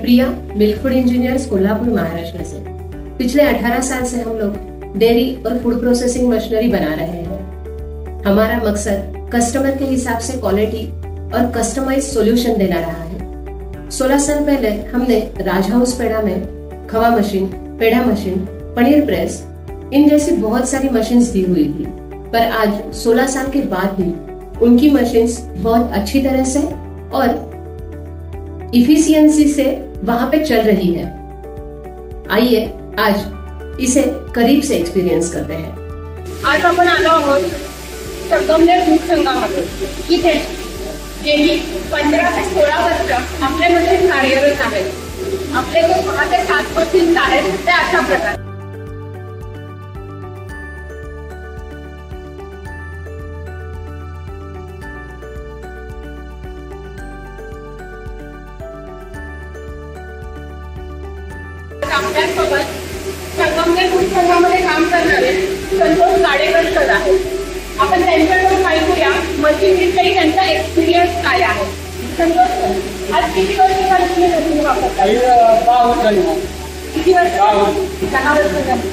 Priya, milk food engineers, Kolhapur, Maharashtra से। पिछले 18 साल से हम लोग डेयरी और फूड प्रोसेसिंग मशीनरी बना रहे हैं। हमारा मकसद कस्टमर के हिसाब से क्वालिटी और कस्टमाइज सॉल्यूशन देना रहा है। 16 साल पहले हमने राज हाउस पेड़ा में खवा machine, peda machine, paneer press in जैसी बहुत सारी मशीन्स दी हुई थी, पर आज 16 साल के बाद भी उनकी मशीन्स बहुत अच्छी तरह से और इफिशियंसी से वहां पे चल रही है। आइए आज इसे करीब से एक्सपीरियंस करते हैं। आज आपण आलो आहोत संगमनेर दूध संघामध्ये। इथे गेली 15 ते 16 वर्ष आपले मशीन कार्यरत आहेत। आपले 6 ते 7 मशीन्स आहेत ते अशा प्रकारे आपल्यासोबत संगमनेर दूध संघामध्ये काम करणारे संतोष गाडेकर सर आहेत। आपण त्यांच्याकडून ऐकूया मशीनविषयी त्यांचा एक्सपिरियन्स काय आहे। संतोष सर, आज किती वर्ष झाली तुम्ही मशीन वापरता? 10 वर्ष झाली। किती वर्ष? 10 वर्ष। 10 वर्ष झाली।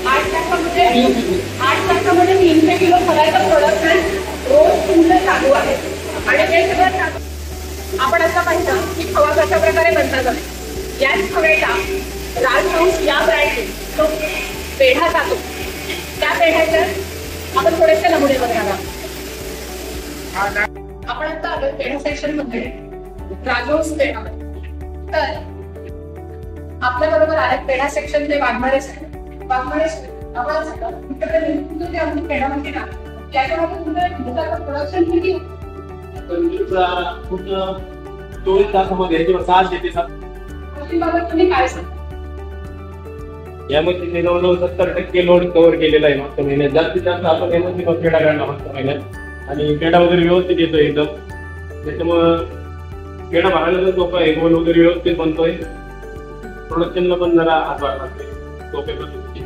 8 तासामध्ये 300 किलो फळाचं प्रोडक्शन रोज तुमचं चालू आहे आणि ते सगळं आपण आता पाहिलं की खवा कशा प्रकारे बनला जातो। याच खव्याला राज हाऊस या ब्रँडने तो पेढा जातो। त्या पेढ्याच्या आपण थोडेसे नमुने बघणार आहोत। आपण आता आलो पेढा सेक्शन मध्ये राज हाऊस पेढा। तर आपल्या बरोबर आहेत पेढा सेक्शन ते वाघमारे सर। वाघमारे सर, आपण सांगा तुमच्याकडे जे आपण पेढा म्हणते ना त्याच्यामध्ये तुमचं दुधाचं प्रोडक्शन किती होतं? 24 तासामध्ये किंवा 6 ते 7 मशीनबाबत तुम्ही काय सांगता? या मशीनने जवळजवळ 70% लोड कव्हर केलेला आहे मागच्या महिन्यात। जास्तीत जास्त आपण या मशीनवर पेढा काढला मागच्या महिन्यात आणि पेढा वगैरे व्यवस्थित येतो एकदम। त्याच्यामुळं पेढा भरायला तर सोपं आहे, गोल वगैरे व्यवस्थित बनतोय। प्रोडक्शनला पण जरा हातभार लागते, सोपे पद्धतीने।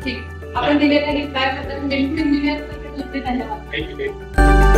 ठीक, आपण दिलेल्या रिप्लाय बद्दल मिल्क इंजिनियर धन्यवाद। थँक्यू।